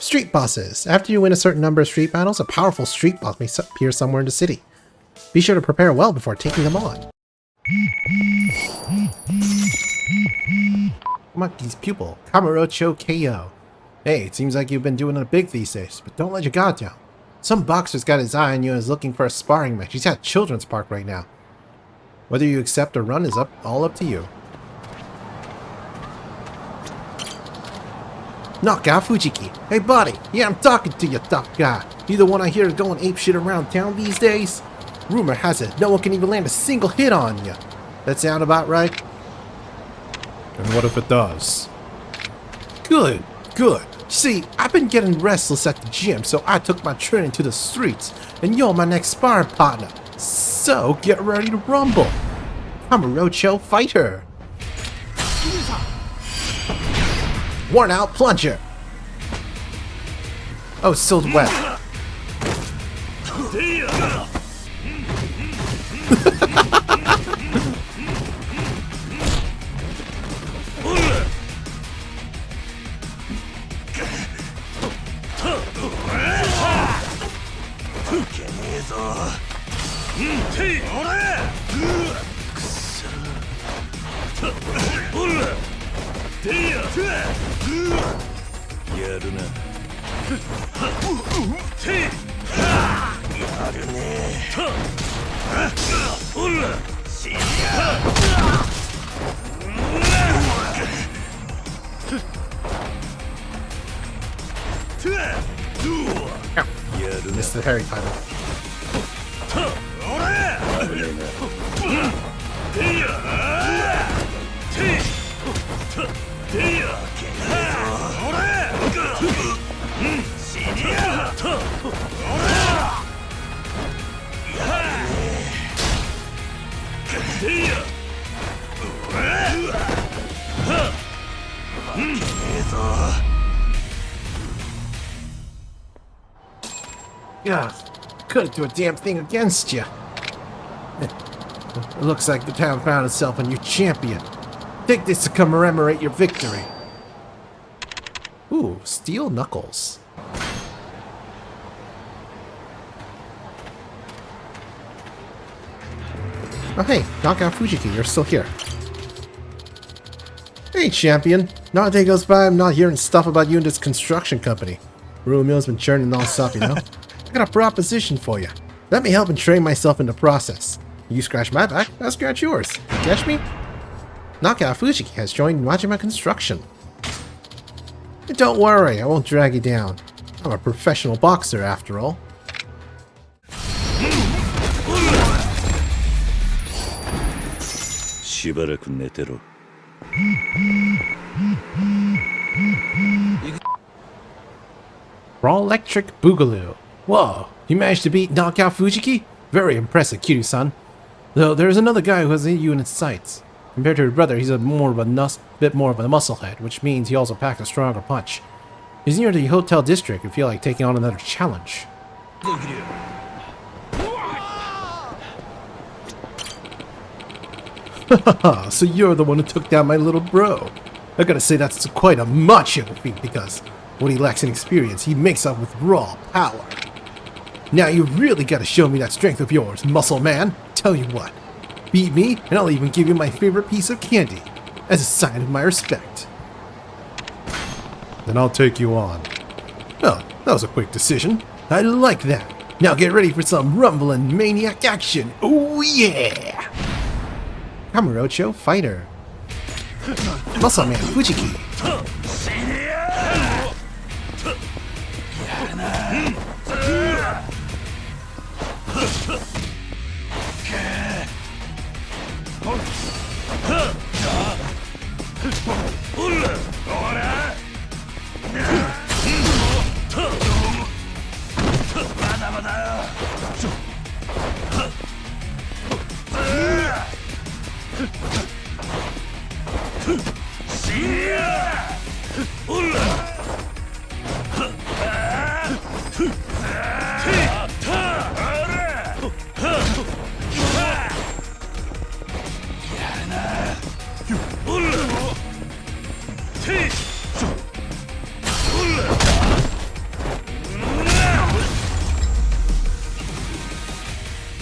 Street bosses. After you win a certain number of street battles, a powerful street boss may appear somewhere in the city. Be sure to prepare well before taking them on. Monkey's pupil, Kamurocho KO. Hey, it seems like you've been doing it big these days, but don't let your guard down. Some boxer's got his eye on you and is looking for a sparring match. He's at Children's Park right now. Whether you accept or run is all up to you. Knockout Fujiki. Hey buddy, yeah, I'm talking to you, tough guy. You the one I hear is going apeshit around town these days? Rumor has it, no one can even land a single hit on you. That sound about right? And what if it does? Good, good. See, I've been getting restless at the gym, so I took my training to the streets, and you're my next sparring partner. So, get ready to rumble. Kamurocho fighter. Worn out plunger. Oh, it's still wet. Missed the Harry title. Yeah, couldn't do a damn thing against you. It looks like the town found itself a new champion. Take this to commemorate your victory. Ooh, steel knuckles. Oh hey, Knockout Fujiki, you're still here. Hey champion, not a day goes by I'm not hearing stuff about you and this construction company. Rumor mill's been churning non-stop, you know? I got a proposition for you. Let me help and train myself in the process. You scratch my back, I'll scratch yours. Catch me? Knockout Fujiki has joined Majima Construction. Don't worry, I won't drag you down. I'm a professional boxer after all. Raw Electric Boogaloo. Whoa, you managed to beat Knockout Fujiki? Very impressive, Kiryu-san. Though there's another guy who has you in his sights. Compared to his brother, he's bit more of a musclehead, which means he also packs a stronger punch. He's near the hotel district and feel like taking on another challenge. Haha, so you're the one who took down my little bro. I gotta say that's quite a macho feat because what he lacks in experience, he makes up with raw power. Now you really gotta show me that strength of yours, muscle man. Tell you what, beat me and I'll even give you my favorite piece of candy as a sign of my respect. Then I'll take you on. Oh, that was a quick decision. I like that. Now get ready for some rumbling maniac action. Oh yeah! Kamurocho fighter. Muscle man Fujiki.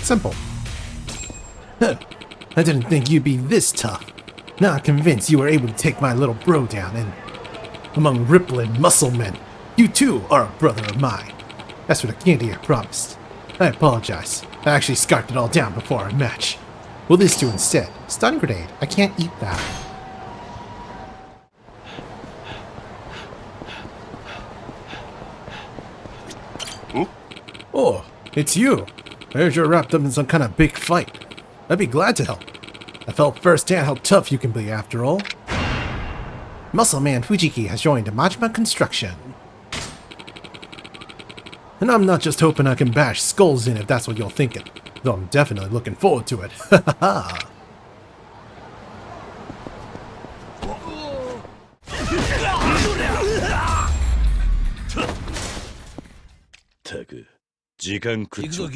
Simple. Huh. I didn't think you'd be this tough. Not convinced you were able to take my little bro down, and among rippling muscle men, you too are a brother of mine. That's for the candy I promised. I apologize. I actually scarfed it all down before our match. Well, this too instead. Stun grenade. I can't eat that. Oh, it's you. I heard you're wrapped up in some kind of big fight. I'd be glad to help. I felt firsthand how tough you can be after all. Muscle Man Fujiki has joined Majima Construction. And I'm not just hoping I can bash skulls in if that's what you're thinking. Though I'm definitely looking forward to it. Ha ha ha. ったく時間食っちゃう。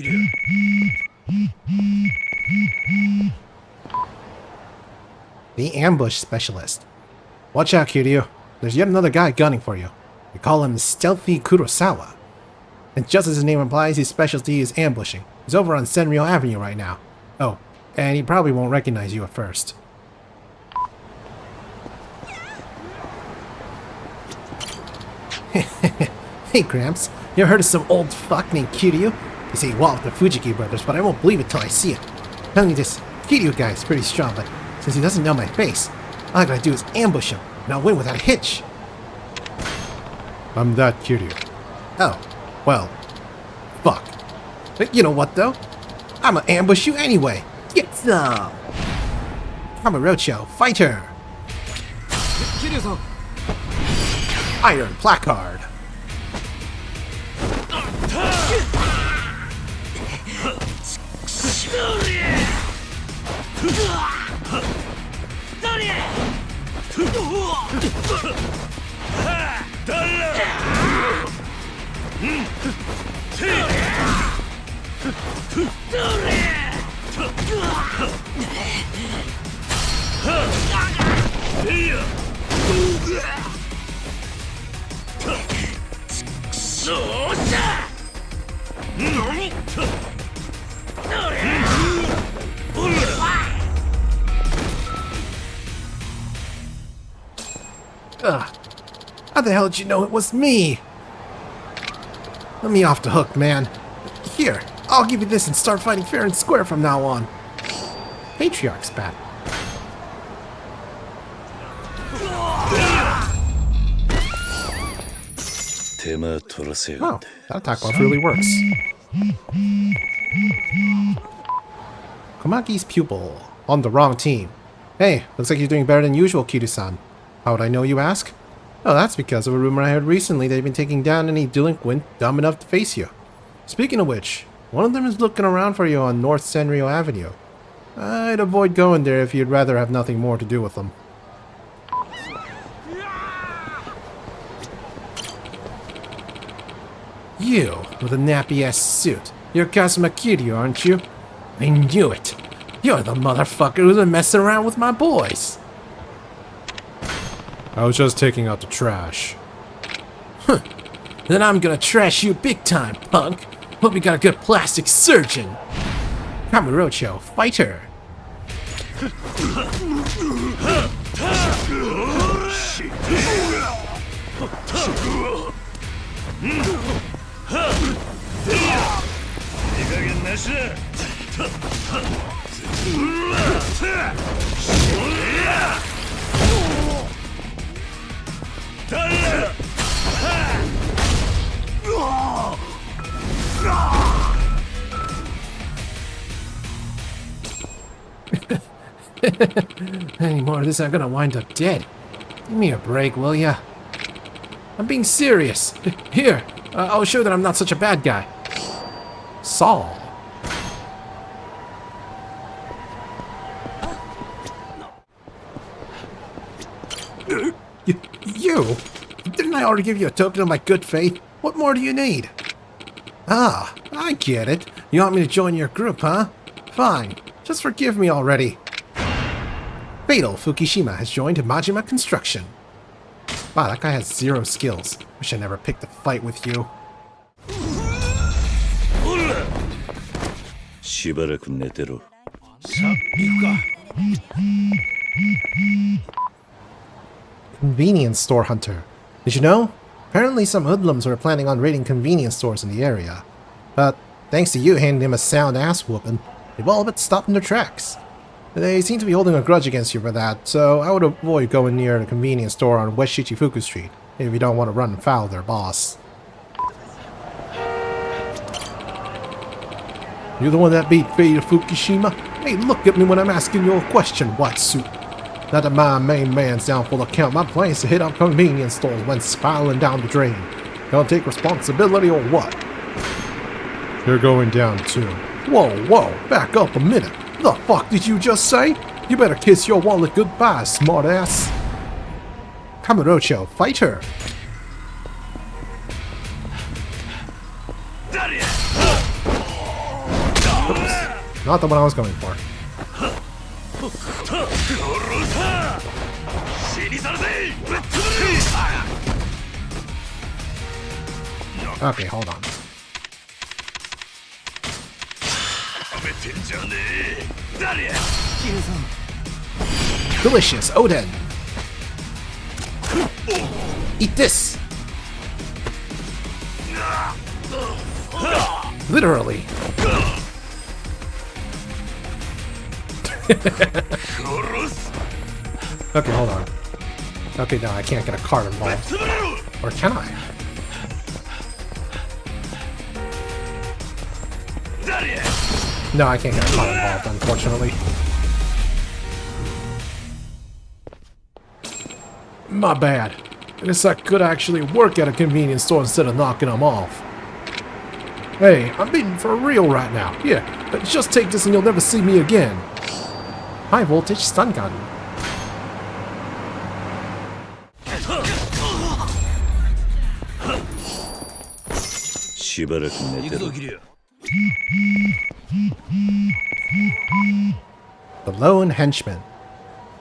The ambush specialist. Watch out, Kiryu. There's yet another guy gunning for you. We call him Stealthy Kurosawa. And just as his name implies, his specialty is ambushing. He's over on Senryo Avenue right now. Oh, and he probably won't recognize you at first. Hey, Gramps. You ever heard of some old fuck named Kiryu? They say he walked with the Fujiki brothers, but I won't believe it till I see him. Telling you this, Kiryu guy is pretty strong, but since he doesn't know my face, all I gotta do is ambush him, and I'll win without a hitch. I'm that Kiryu. Oh, well, fuck. But you know what, though? I'ma ambush you anyway. Get some! Kamurocho, fighter! Iron placard! Ugh. How the hell did you know it was me? Let me off the hook, man. Here, I'll give you this and start fighting fair and square from now on. Patriarch's bat. Oh, that attack buff really works. Komaki's pupil. On the wrong team. Hey, looks like you're doing better than usual, Kiryu-san. How would I know, you ask? Oh, that's because of a rumor I heard recently they've been taking down any delinquent dumb enough to face you. Speaking of which, one of them is looking around for you on North Senryo Avenue. I'd avoid going there if you'd rather have nothing more to do with them. You, with a nappy-ass suit. You're Kazuma Kiryu, aren't you? I knew it. You're the motherfucker who's been messing around with my boys. I was just taking out the trash. Huh. Then I'm gonna trash you big time, punk. Hope you got a good plastic surgeon. Kamurocho, fighter. Any more of this, I'm gonna wind up dead. Give me a break, will ya? I'm being serious. Here, I'll show that I'm not such a bad guy. Saul. You? Didn't I already give you a token of my good faith? What more do you need? Ah, I get it. You want me to join your group, huh? Fine. Just forgive me already. Fatal Fukushima has joined Majima Construction. Wow, that guy has 0 skills. Wish I never picked a fight with you. しばらく寝てろ。さあ行くか。 Convenience store hunter. Did you know? Apparently some hoodlums were planning on raiding convenience stores in the area. But thanks to you handing them a sound ass whooping, they've all but stopped in their tracks. They seem to be holding a grudge against you for that, so I would avoid going near the convenience store on West Shichifuku Street if you don't want to run foul of their boss. You're the one that beat Fate of Fukushima? Hey, look at me when I'm asking you a question, white suit. Now that my main man's down for the count, my plans to hit up convenience stores went spiraling down the drain. Gonna take responsibility or what? You're going down too. Whoa, back up a minute. The fuck did you just say? You better kiss your wallet goodbye, smartass. Kamurocho, fight her. Oops. Not the one I was going for. Okay, hold on. Delicious, Oden! Eat this! Literally! Okay, hold on. Okay, no, I can't get a card involved. Or can I? No, I can't get a card involved, unfortunately. My bad. I guess I could actually work at a convenience store instead of knocking them off. Hey, I'm being for real right now. Here, just take this and you'll never see me again. High voltage stun gun. The Lone Henchman.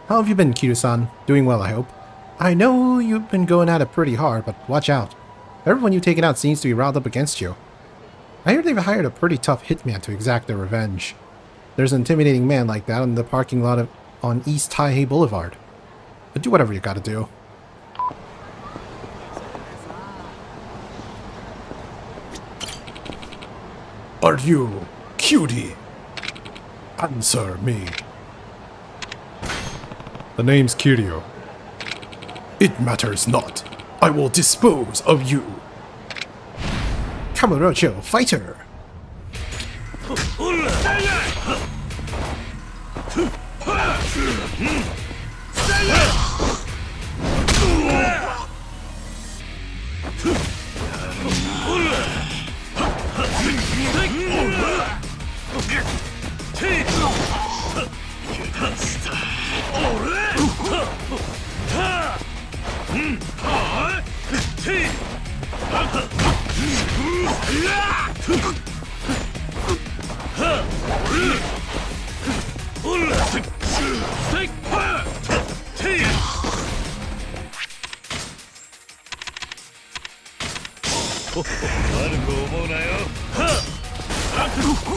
How have you been, Kiryu-san? Doing well, I hope. I know you've been going at it pretty hard, but watch out. Everyone you've taken out seems to be riled up against you. I hear they've hired a pretty tough hitman to exact their revenge. There's an intimidating man like that in the parking lot on East Taihei Boulevard. But do whatever you gotta do. Are you cutie? Answer me. The name's Kiryu. It matters not. I will dispose of you. Kamurocho, fighter!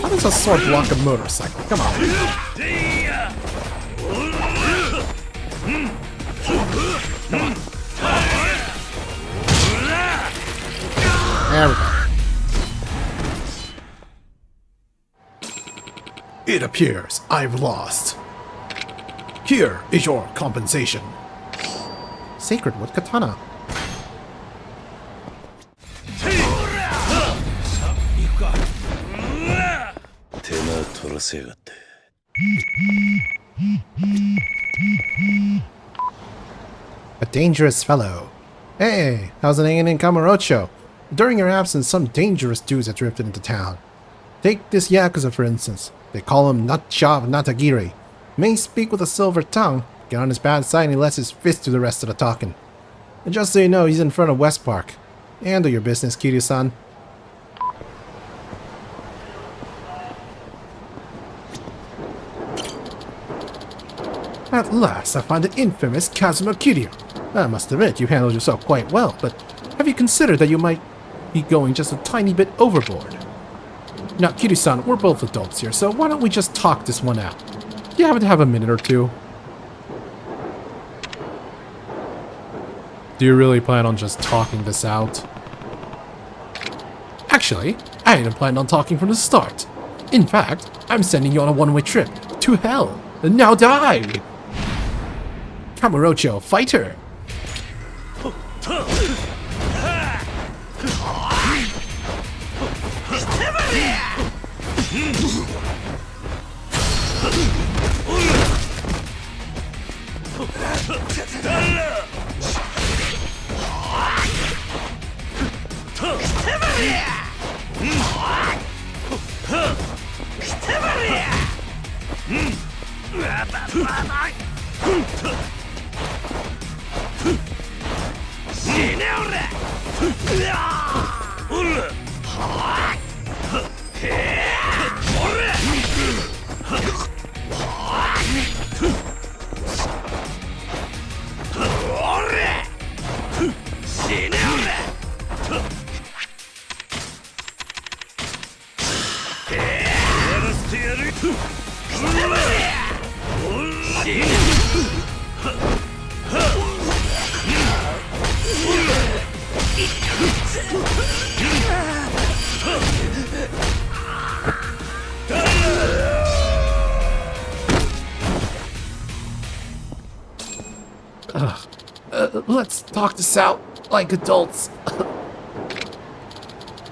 How does a sword block a motorcycle? Come on. There we go. It appears I've lost. Here is your compensation. Sacred wood katana. A dangerous fellow. Hey, how's it hanging in Kamurocho? During your absence, some dangerous dudes have drifted into town. Take this Yakuza for instance. They call him Nutjob Natagiri. May speak with a silver tongue, get on his bad side and he lets his fist do the rest of the talking. And just so you know, he's in front of West Park. Handle your business, Kiryu-san. At last, I find the infamous Kazuma Kiryu. I must admit, you handled yourself quite well, but have you considered that you might be going just a tiny bit overboard? Now, Kiryu-san, we're both adults here, so why don't we just talk this one out? Do you happen to have a minute or two? Do you really plan on just talking this out? Actually, I didn't plan on talking from the start. In fact, I'm sending you on a one-way trip to hell. And now die! Kamurocho, fighter! Let's talk this out like adults.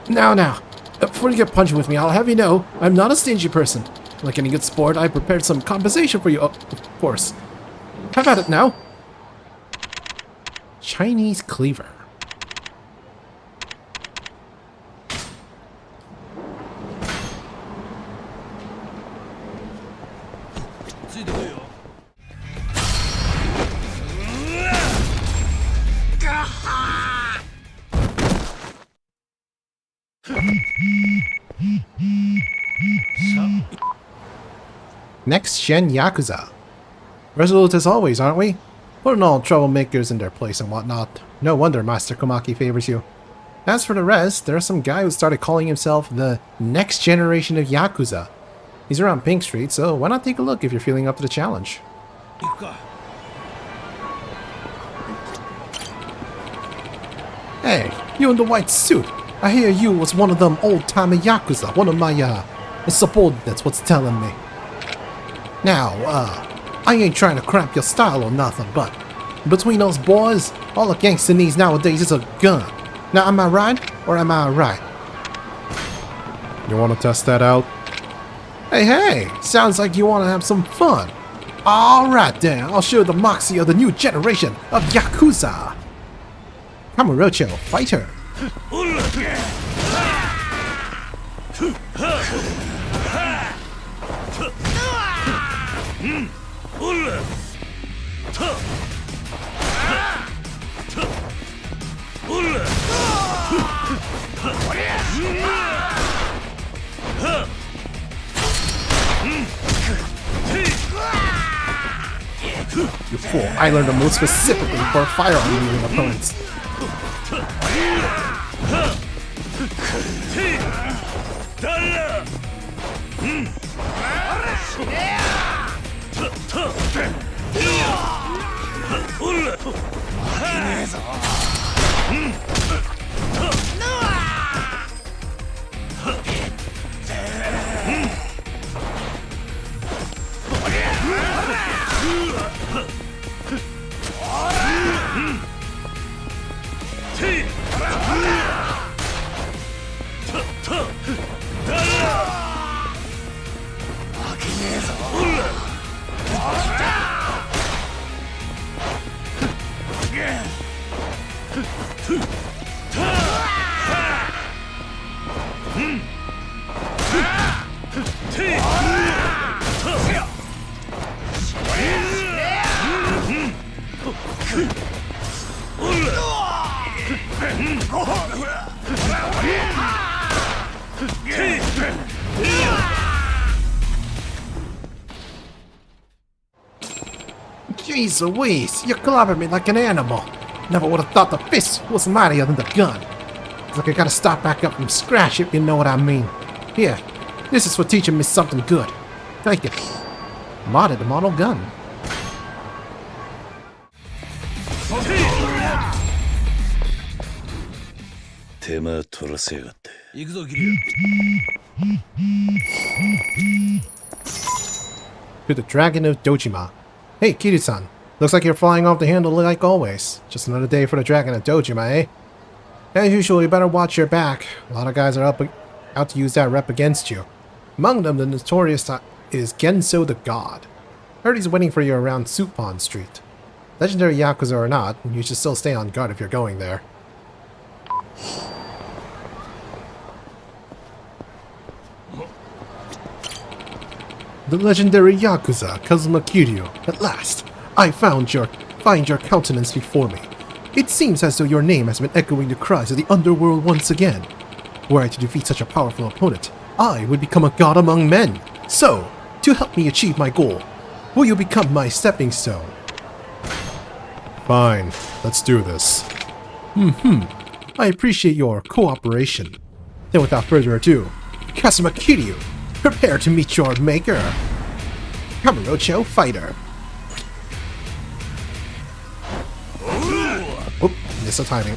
Now, before you get punchy with me, I'll have you know, I'm not a stingy person. Like any good sport, I prepared some compensation for you, of course. Have at it now. Chinese cleaver. Next gen Yakuza. Resolute as always, aren't we? Putting all troublemakers in their place and whatnot. No wonder Master Komaki favors you. As for the rest, there's some guy who started calling himself the next generation of Yakuza. He's around Pink Street, so why not take a look if you're feeling up to the challenge? Hey, you in the white suit. I hear you was one of them old-timey Yakuza, one of my, subordinates, what's telling me. Now, I ain't trying to cramp your style or nothing, but between those boys, all a gangster needs nowadays is a gun. Now, am I right, or am I right? You want to test that out? Hey, sounds like you want to have some fun. Alright then, I'll show you the moxie of the new generation of Yakuza. Kamurocho, fighter. You fool, I learned a move specifically for firearm using opponents. Jeez Louise, you clobbered me like an animal. Never would have thought the fist was mightier than the gun. It's like I gotta start back up from scratch if you know what I mean. Here, this is for teaching me something good. Take it. Modded model gun. Tema 取らせやがって。行くぞキリュウ。 To the Dragon of Dojima. Hey, Kiryu-san. Looks like you're flying off the handle like always. Just another day for the Dragon of Dojima, eh? As usual, you better watch your back. A lot of guys are out to use that rep against you. Among them, the notorious is Genso the God. Heard he's waiting for you around Supon Street. Legendary Yakuza or not, you should still stay on guard if you're going there. The legendary Yakuza, Kazuma Kiryu. At last, I find your countenance before me. It seems as though your name has been echoing the cries of the underworld once again. Were I to defeat such a powerful opponent, I would become a god among men. So, to help me achieve my goal, will you become my stepping stone? Fine, let's do this. I appreciate your cooperation. Then without further ado, Kazuma Kiryu, prepare to meet your maker. Kamurocho Fighter. Oop, missed the timing.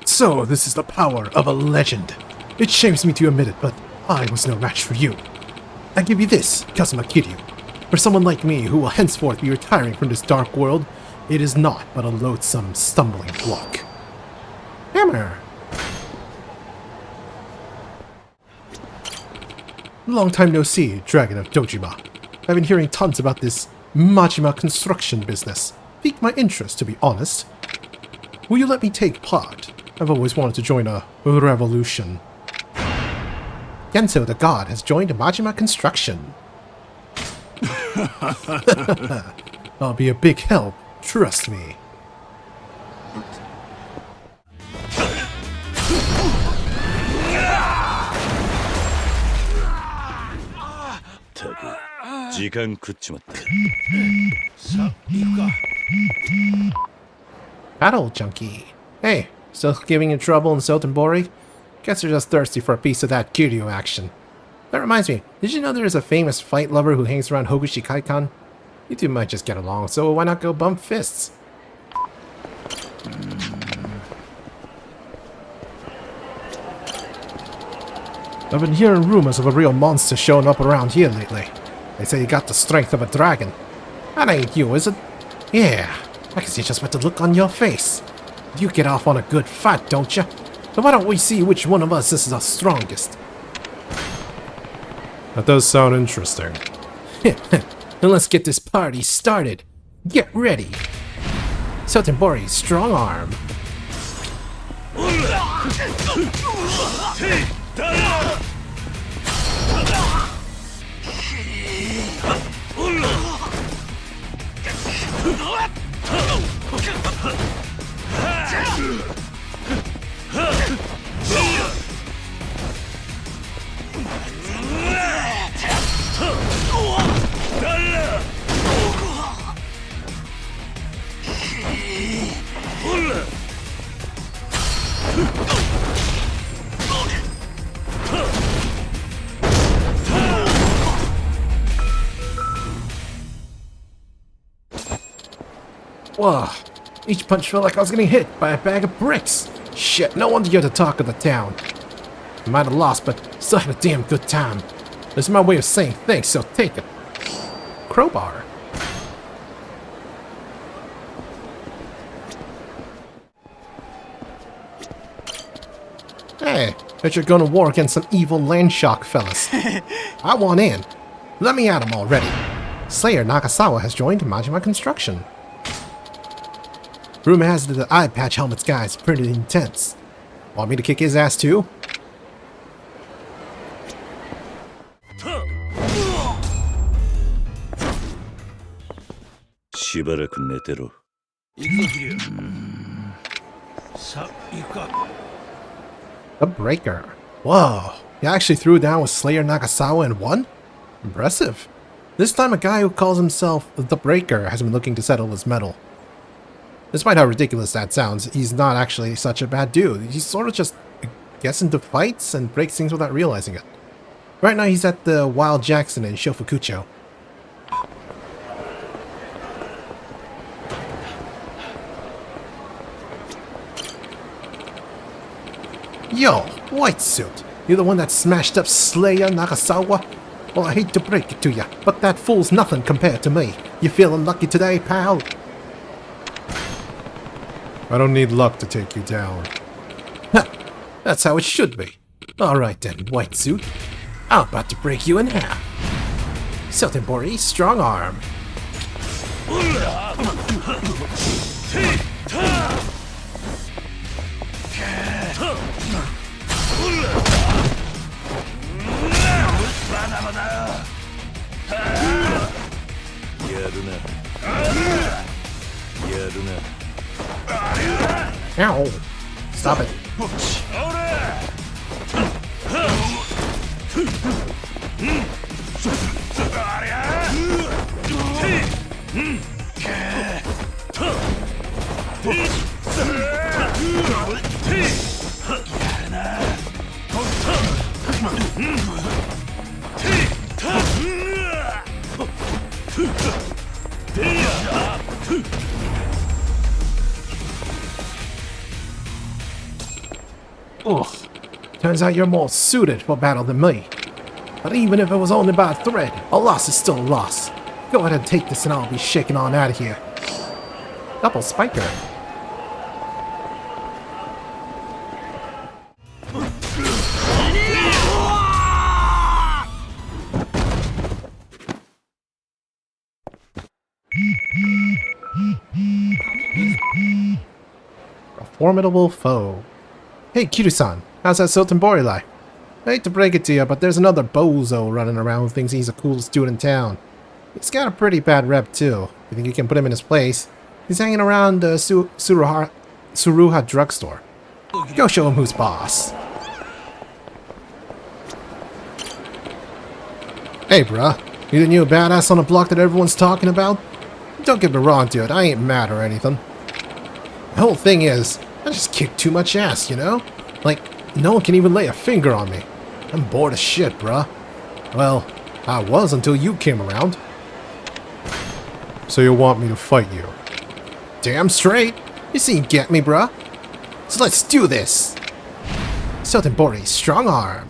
So, this is the power of a legend. It shames me to admit it, but I was no match for you. I give you this, Kazuma Kiryu. For someone like me who will henceforth be retiring from this dark world, it is not but a loathsome stumbling block. Hammer! Long time no see, Dragon of Dojima. I've been hearing tons about this Majima construction business. Piqued my interest, to be honest. Will you let me take part? I've always wanted to join a revolution. Genso the God has joined Majima Construction. I'll be a big help, trust me. Battle junkie. Hey, still giving you trouble in Sotenbori? Guess you're just thirsty for a piece of that Kiryu action. That reminds me, did you know there is a famous fight lover who hangs around Hogushi Kaikan? You two might just get along, so why not go bump fists? I've been hearing rumors of a real monster showing up around here lately. They say you got the strength of a dragon. That ain't you, is it? Yeah, I can see just by the look on your face. You get off on a good fight, don't you? So why don't we see which one of us is the strongest? That does sound interesting. Then let's get this party started. Get ready. Sotenbori's strong arm. Whoa. Each punch felt like I was getting hit by a bag of bricks. Shit, no wonder you're the talk of the town. I might have lost, but still had a damn good time. This is my way of saying thanks, so take it. Crowbar. Hey, heard you're going to war against some evil landshark fellas. I want in. Let me at him already. Slayer Nagasawa has joined Majima Construction. Rumor has it that the eye patch helmet's guy is pretty intense. Want me to kick his ass too? The Breaker. Whoa, he actually threw down with Slayer Nagasawa and won? Impressive. This time a guy who calls himself The Breaker has been looking to settle his medal. Despite how ridiculous that sounds, he's not actually such a bad dude. He's sort of just gets into fights and breaks things without realizing it. Right now he's at the Wild Jackson in Shofukucho. Yo, White Suit, you the one that smashed up Slayer Nagasawa? Well, I hate to break it to ya, but that fool's nothing compared to me. You feeling lucky today, pal? I don't need luck to take you down. Ha! That's how it should be. Alright then, White Suit. I'm about to break you in half. Sotenbori, strong arm. Ow! Stop it. Ugh. Turns out you're more suited for battle than me. But even if it was only by a thread, a loss is still a loss. Go ahead and take this and I'll be shaking on out of here. Double spiker. A formidable foe. Hey, Kiryu-san, how's that Sotenbori like? I hate to break it to you, but there's another bozo running around who thinks he's the coolest dude in town. He's got a pretty bad rep, too. You think you can put him in his place? He's hanging around the Suruha drugstore. Go show him who's boss. Hey, bruh. You the new badass on the block that everyone's talking about? Don't get me wrong, dude. I ain't mad or anything. The whole thing is, I just kick too much ass, you know? Like, no one can even lay a finger on me. I'm bored as shit, bruh. Well, I was until you came around. So you want me to fight you? Damn straight. You see, you get me, bruh? So let's do this. Sotenbori, strong arm.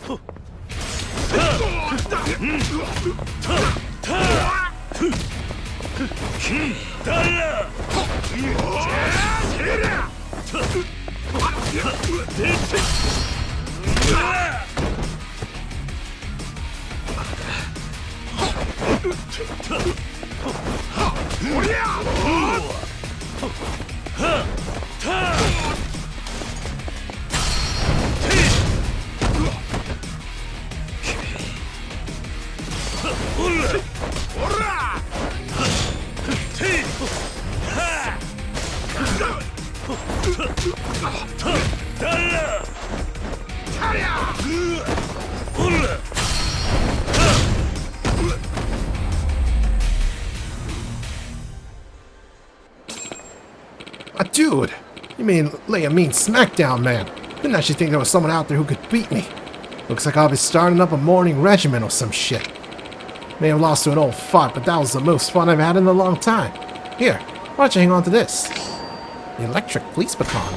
Dude, you mean lay a mean smackdown, man? Didn't actually think there was someone out there who could beat me. Looks like I'll be starting up a morning regiment or some shit. May have lost to an old fart, but that was the most fun I've had in a long time. Here, Why don't you hang on to this? The electric police baton.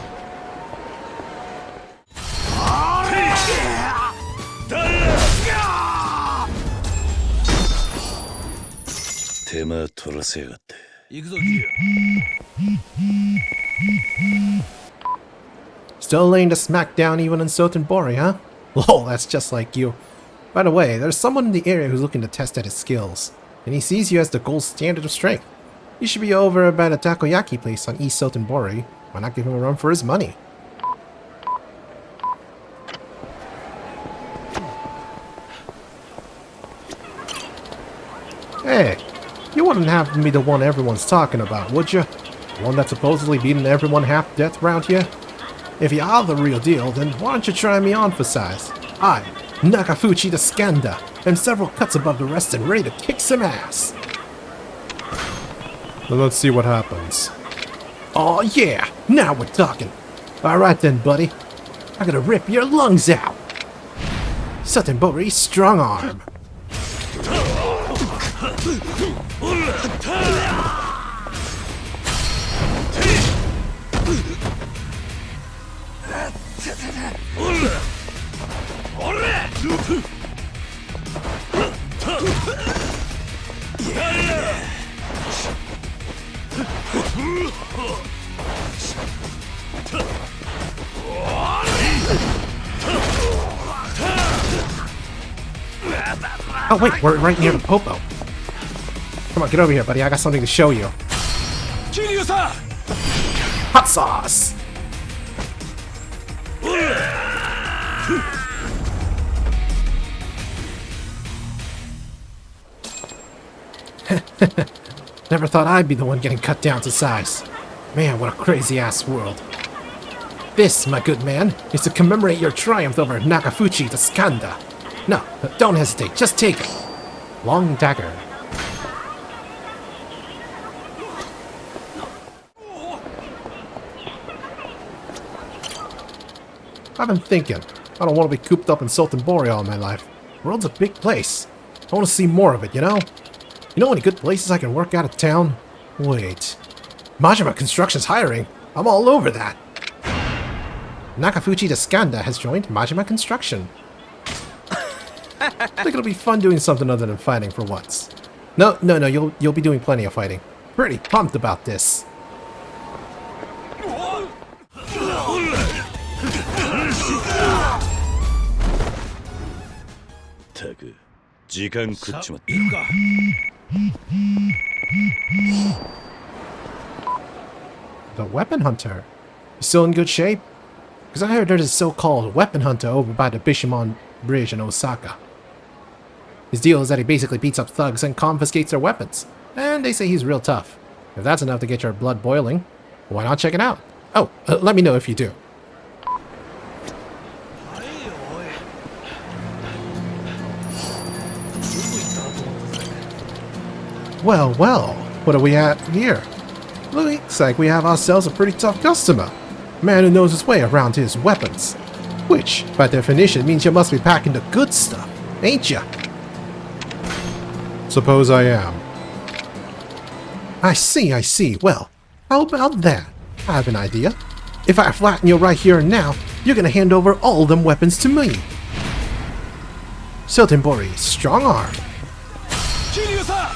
Still laying the smack down even in Sotenbori, huh? Lol, that's just like you. By the way, there's someone in the area who's looking to test out his skills, and he sees you as the gold standard of strength. You should be over by the takoyaki place on East Sotenbori. Why not give him a run for his money? Hey, you wouldn't happen to be the one everyone's talking about, would you? The one that's supposedly beating everyone half-death around here? If you are the real deal, then why don't you try me on for size? I'm Nakafuchi the Skanda. I'm several cuts above the rest and ready to kick some ass. Then let's see what happens. Oh yeah, now we're talking. Alright then, buddy. I'm gonna rip your lungs out. Sotenbori strong arm. Oh wait, we're right near the Popo. Come on, get over here, buddy. I got something to show you. Kiryu-san! Hot sauce! Never thought I'd be the one getting cut down to size. Man, what a crazy-ass world. This, my good man, is to commemorate your triumph over Nakafuchi the Skanda. No, don't hesitate, just take it. Long dagger. I've been thinking, I don't want to be cooped up in Sotenbori all my life. The world's a big place. I want to see more of it, you know? You know any good places I can work out of town? Wait. Majima Construction's hiring. I'm all over that. Nakafuchi the Skanda has joined Majima Construction. I think it'll be fun doing something other than fighting for once. No, you'll be doing plenty of fighting. Pretty pumped about this. The Weapon Hunter? You still in good shape? Because I heard there's a so-called Weapon Hunter over by the Bishamon Bridge in Osaka. His deal is that he basically beats up thugs and confiscates their weapons. And they say he's real tough. If that's enough to get your blood boiling, why not check it out? Oh, let me know if you do. Well, what do we at here? Looks like we have ourselves a pretty tough customer. A man who knows his way around his weapons. Which, by definition, means you must be packing the good stuff, ain't ya? Suppose I am. I see. Well, how about that? I have an idea. If I flatten you right here and now, you're gonna hand over all them weapons to me. Sotenbori, strong arm. Kiryu-san!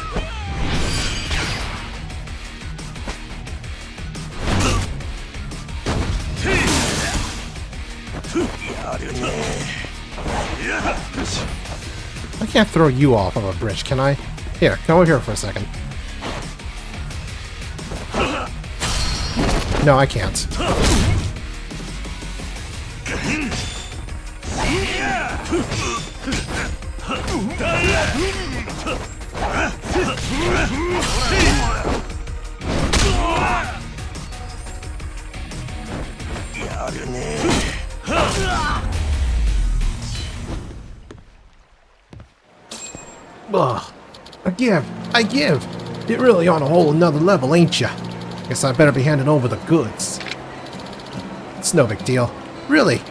I can't throw you off of a bridge, can I? Here, come over here for a second. No, I can't. Ugh. I give. You're really on a whole another level, ain't ya? Guess I better be handing over the goods. It's no big deal. Really.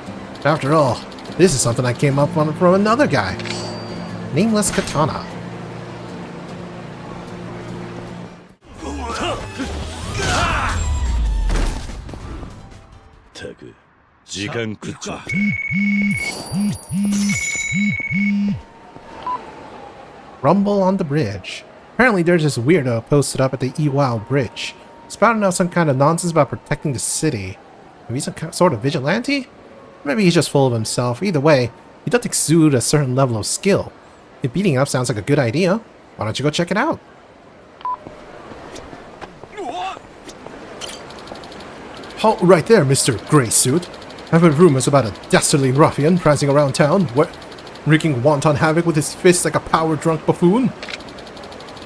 After all, this is something I came up on from another guy. Nameless Katana. 時間食っちまった。 Rumble on the bridge. Apparently there's this weirdo posted up at the Iwao bridge, spouting out some kind of nonsense about protecting the city. Maybe he's some sort of vigilante? Maybe he's just full of himself. Either way, he does exude a certain level of skill. If beating up sounds like a good idea, why don't you go check it out? Halt right there, Mr. Grey Suit. I've heard rumors about a dastardly ruffian prancing around town, wreaking wanton havoc with his fists like a power-drunk buffoon.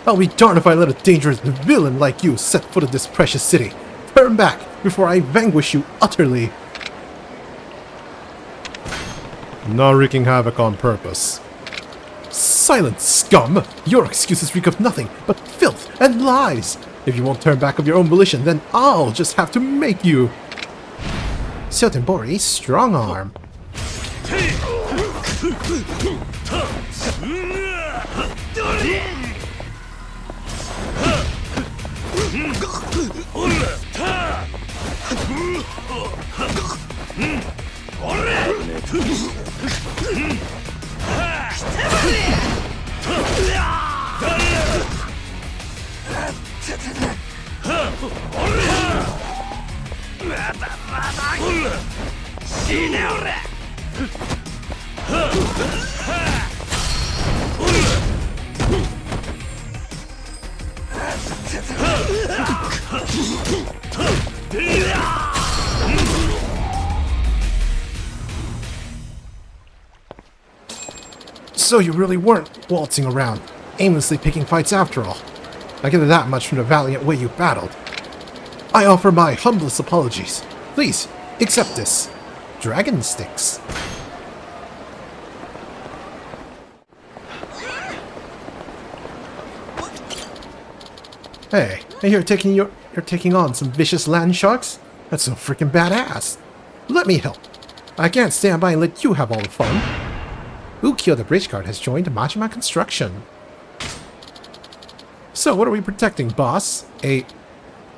I'll be darned if I let a dangerous villain like you set foot in this precious city. Turn back before I vanquish you utterly. Not wreaking havoc on purpose. Silence, scum! Your excuses reek of nothing but filth and lies. If you won't turn back of your own volition, then I'll just have to make you. Sotenbori, strong arm. So you really weren't waltzing around, aimlessly picking fights after all. I get that much from the valiant way you battled. I offer my humblest apologies. Please, accept this. Dragon sticks. Hey, you're taking on some vicious land sharks? That's so freaking badass. Let me help. I can't stand by and let you have all the fun. Ukyo the bridge guard has joined Majima Construction. So what are we protecting, boss? A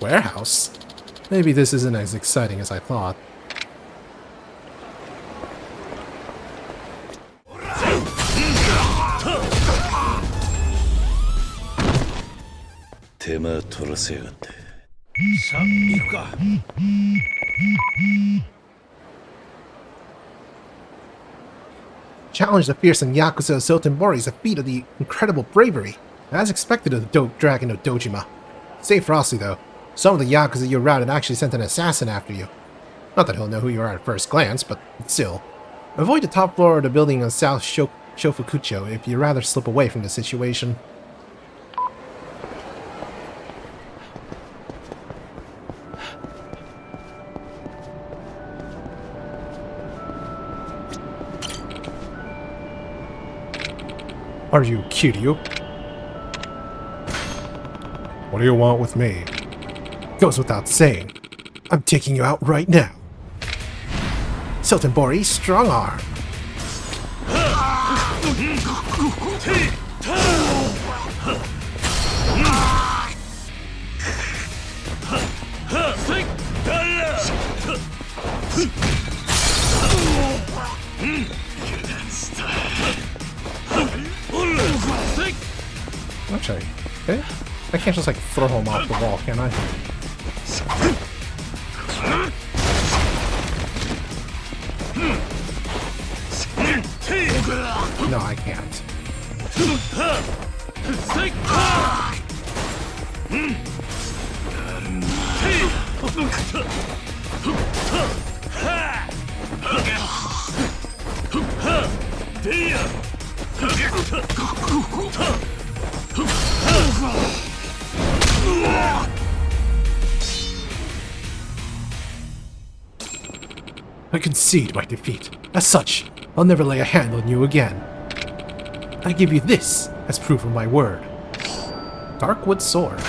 warehouse? Maybe this isn't as exciting as I thought. Challenge the fearsome Yakuza Sotenbori is a feat of the incredible bravery, as expected of the dope dragon of Dojima. Stay frosty though. Some of the Yakuza you routed actually sent an assassin after you. Not that he'll know who you are at first glance, but still. Avoid the top floor of the building on South Shofukucho if you'd rather slip away from the situation. Are you Kiryu? What do you want with me? Goes without saying. I'm taking you out right now. Sotenbori, strong arm. Actually, I can't just like throw him off the wall, can I? No, I can't. I concede my defeat. As such, I'll never lay a hand on you again. I give you this as proof of my word. Darkwood Sword.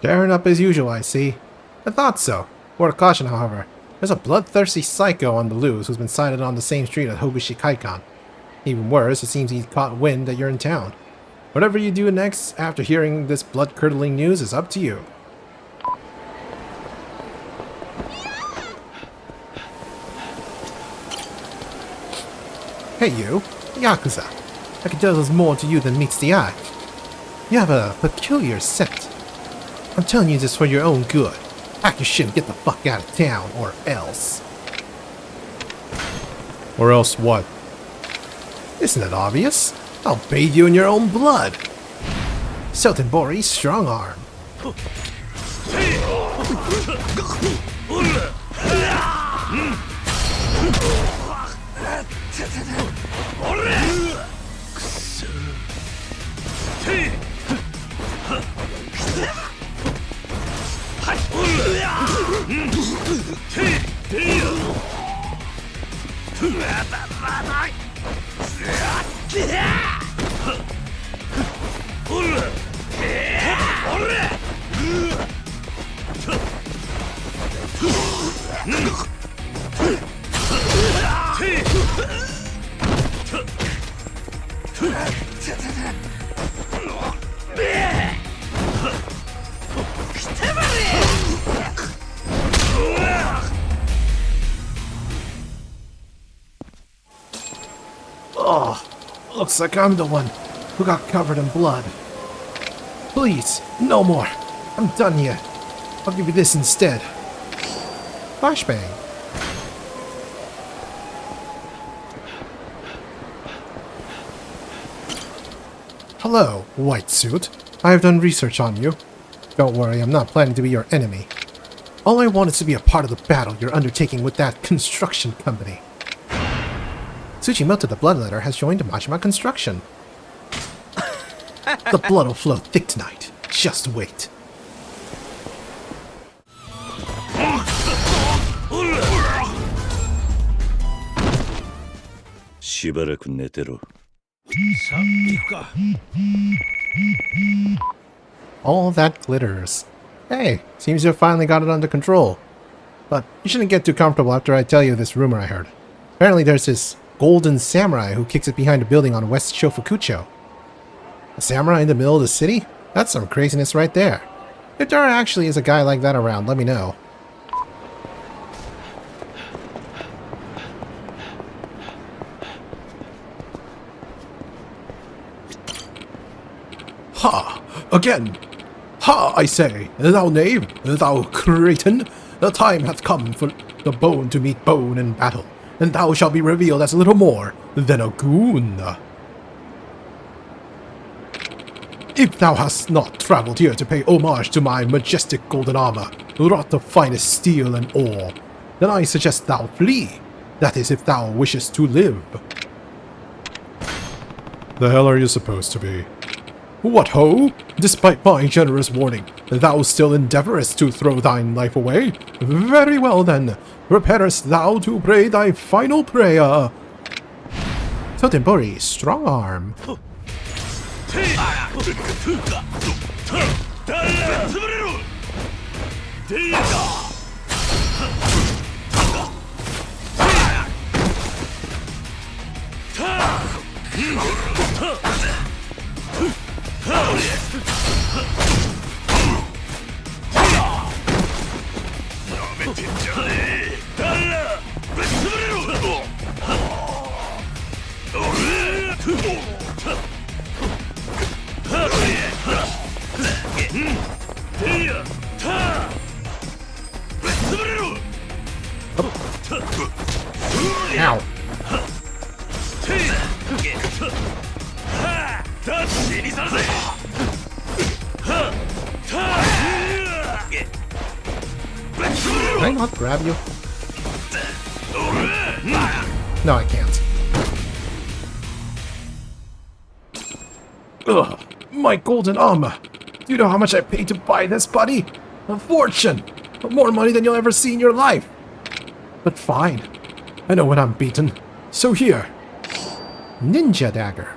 Tearing up as usual, I see. I thought so. Word of caution, however. There's a bloodthirsty psycho on the loose who's been sighted on the same street as Hobushikaikan. Even worse, it seems he's caught wind that you're in town. Whatever you do next after hearing this blood-curdling news is up to you. Hey you, Yakuza. I can tell there's more to you than meets the eye. You have a peculiar scent. I'm telling you this for your own good. Pack your shit and get the fuck out of town, or else. Or else what? Isn't it obvious? I'll bathe you in your own blood. Sotenbori strong arm. Oh, looks like I'm the one who got covered in blood. Please, no more. I'm done here. I'll give you this instead. Flashbang. Hello, white suit. I have done research on you. Don't worry, I'm not planning to be your enemy. All I want is to be a part of the battle you're undertaking with that construction company. Tsuchimoto the Bloodletter has joined Majima Construction. The blood will flow thick tonight. Just wait. All that glitters. Hey, seems you finally got it under control. But you shouldn't get too comfortable after I tell you this rumor I heard. Apparently there's this golden samurai who kicks it behind a building on West Shofukucho. A samurai in the middle of the city? That's some craziness right there. If there actually is a guy like that around, let me know. Ha! Again! Ha, I say, thou knave, thou cretin! The time hath come for the bone to meet bone in battle, and thou shalt be revealed as little more than a goon. If thou hast not traveled here to pay homage to my majestic golden armor, wrought of finest steel and ore, then I suggest thou flee. That is, if thou wishest to live. The hell are you supposed to be? What ho? Despite my generous warning, thou still endeavourest to throw thine life away? Very well then, preparest thou to pray thy final prayer. Sotenbori, strong arm. Ow. Can I not grab you? No, I can't. Ugh, my golden armor. Do you know how much I paid to buy this, buddy? A fortune! More money than you'll ever see in your life. But fine. I know when I'm beaten. So here. Ninja dagger.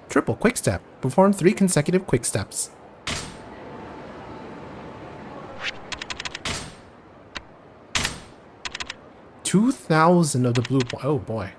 Triple quick step. Perform 3 consecutive quick steps. 2,000 of the blue point. Oh boy.